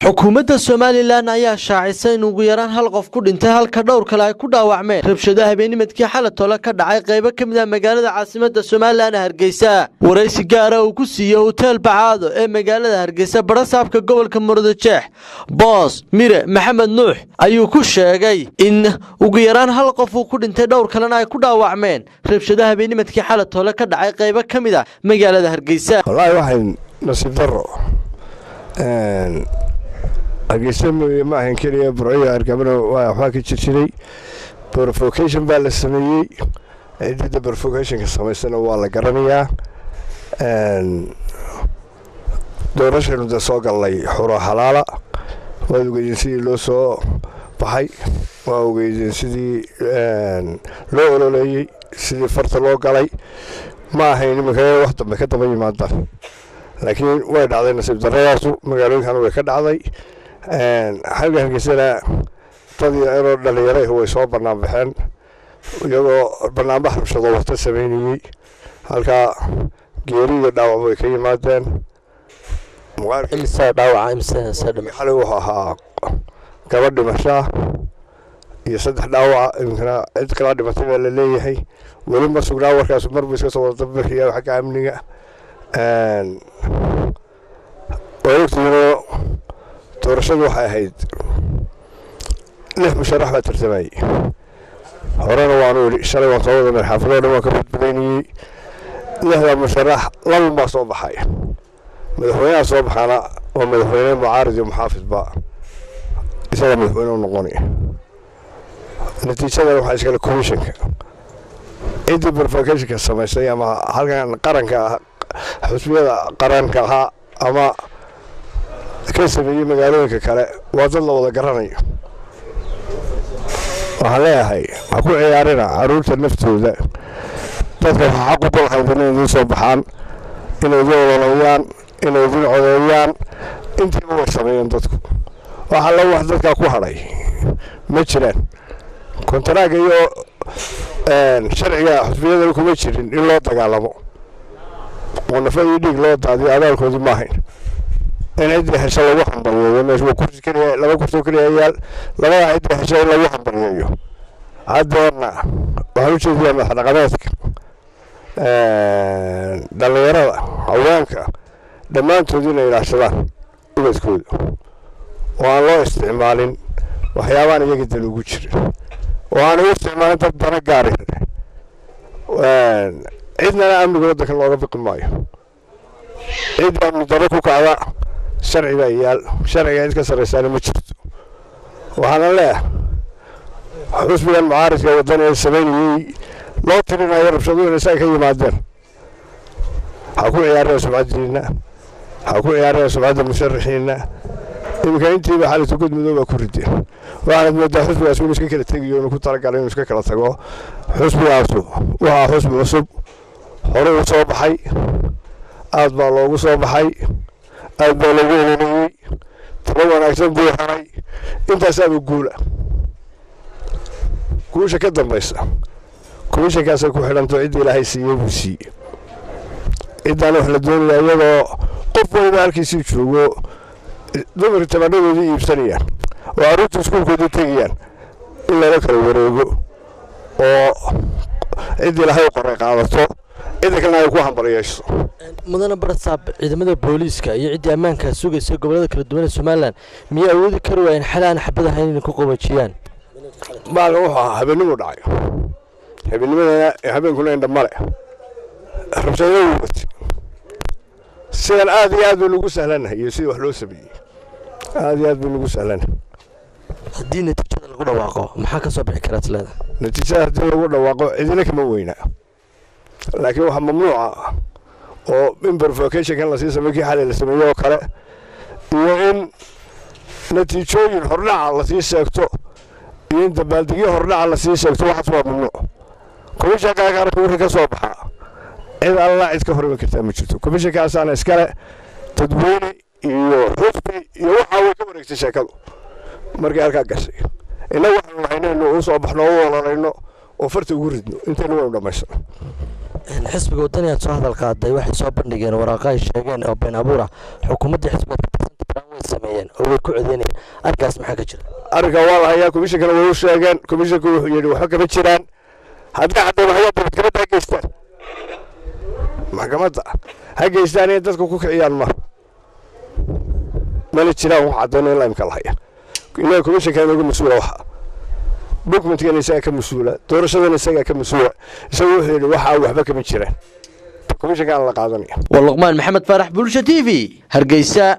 xukuumadda Somaliland ayaa shaacisay in ugu yaraan hal qof ku dhintay halka dhowr kale ay ku dhaawacmeen rabshadaha habeennimadkii xalatoola ka dhacay qaybo ka mid ah magaalada caasimadda Somaliland Hargeysa. waraysi gaar ah uu ku siiyay hotel Bacaado ee magaalada Hargeysa barasaabka gobolka Murudujeex boos Mire Maxamed Nuux ayuu ku sheegay in ugu yaraan hal qof uu ku dhintay dhowr kalena ay ku dhaawacmeen rabshadaha habeennimadkii xalatoola ka dhacay qaybo ka mid ah magaalada Hargeysa. wallahi waxay nasiib darro Hargeysa ma ahan kaliya burcyo arkamana waxa ka jirjiray provocation baa la sameeyay cidda provocation ka sameysana waa la garanayaa doorashadu da soo galay xuro xalaala waa ugeeyeen sidii loo soo baxay waa ugeeyeen sidii loo ololeeyay sidii farta loo galay ma ahayn markaa wax dambe ka daba yimaada laakiin way dhacday nasiib darradaas magaalooyinkan way ka dhacday xagga Hargeysa tadii ay dhalinyarada way soo banaan baxeen iyagoo barnaamij rabshado waqti sameeyay halka geeriga dhaawac way ka yimaadeen imsa dhaawac sadam xalay waxa ahaa gabadh dhimasho iyo saddex dhaawac imkana cid kala dhimatay la leeyahay wali ma sugnaa warkaas marba iska soo wada bixiya xagga amniga doorashadu waxay ahayd lix musharax baa tartamay horena waanu shalay waan soo wada xaflado waan ka badbaadinay lixda musharax laba ma soo baxay madaxweynaha soo baxana oo madaxweyne mucaarid iyo muxaafid ba isaga madaxweyne noqonay natiijada waxa iskala commissionka intii provocation samaysay ama halkan qaranka xusbiyada qaranka ama ka sameeyay magaalooyinka kale waa dad la wada garanayo waxaan leeyahay ha ku ciyaarina caruurta naftooda dadka xaq u leeyihiin inay soo baxaan inay doolanayaan inay codeeyaan intii uu sameeyay dadku waxa la wax dadka ku haray ma jiraan kontaraaga iyo sharciga xusbiyada kuma jirin in loo dagaalamo ونفذ يديك لو تعدي على الكود ماهين أنا عندي حشة لو واحد بريء ولا شو كورس كريه لو كورس كريه عيال لو عندي حشة لو واحد بريء عدنا وهالشيء زي ما حنا قناتك دليرة عوانك لما تودين إلى عشرة وبسكود والله استعمالين وحيوان يجد الوجر وأنا استعمال تبدأ قارئ عندنا أمن قدرك الله رفق الماء عندنا أمن دركوا كعواء شرعي بيال شرعي عندك رسالة مجرد وحنا الله حسب المعارض يا وطني السبيني لا ترينا يرب شدود نساء كي يمادر حكوا عيارنا سبعدنا حكوا عيارنا سبعد المشرحين يمكن أنت بحالة تقود مذوبة كردي وأنا مدة حسب أسوي مشكلة تجيون وكنت ترك عليه مشكلة تجوا حسب عصب وها حسب عصب hore soo baxay aad baa loogu soo baxay aad baa lagu helay talo wanaagsan buu haray intaas aad guusha ka dambaysa kuusha ku xiranto cid Ilaahay siiyay buu siiyay idan wax la doonayo iyadoo qof walba halkiisii joogo dumar tabadooda iibsanayaan oo aruurta iskuulkooda tagayaan in la kala wareego oo cid Ilaahay qoray qaadato إذا كنا يكون حمبريش. مدن برصاب إذا مدن بوليس كا يعد أمان كسوق يسوق قبل ذكر الدول السومالان مية أود كروي إن حلا نحبذها هين نكوكو بتشيان. ما لوها هبني مودعي. هبني كلنا عند مالك. رمسنا وقت. سير هذه بنقول سهلنا يصير وحلوس بي. هذه بنقول سهلنا. الدين نتيجة الغرة واقع محاكا صبح كرات لنا. نتيجة الغرة واقع إذا كم وينا. لكن هو ممنوع ومن بروفوكيشن كان لسه سمكي حالي لسميه وكله وإن نتيجة هرنا على سيسكتو إن تبالدقي هرنا على سيسكتو واحد صوب ممنوع كل شيء كان كوري كصوبها إذا الله يذكر من كتاب مشتو كل شيء كان سنة إسكال تدويني يحسبي يوحى وكبر اكتشاكله مرجع كاكسي إنه واحد إنه أصاب إحنا ولا إنه وفرت وردنا أنت نور دمشق حسب قوتني أتصاحب القاعدة واحد صوب بندقين وراقاي الشيئين أو بين أبورة حكومة حسب way sameeyeen oo way ku codeynayeen arkaas maxaa ka jira arka waa la hayaa komishankana way u sheegeen komishanku wuxuu yidhi waxba kama jiraan haddii caddeemo hayaa maxkamadda ha geystaan maxkamadda ha geystaan inay dadku ku kiciyaan mana jiraan wax caddeyno ilaa imka la haya innaga komishanka inooga mas-uula waxa documentkana isagaa ka mas-uula doorashadana isagaa ka mas-uula isagu wuxuu yidhi waxaa waxba kama jiraan komishankaana la qaadanaya waa Luqmaan Maxamed Farax Bulsho TV Hargeysa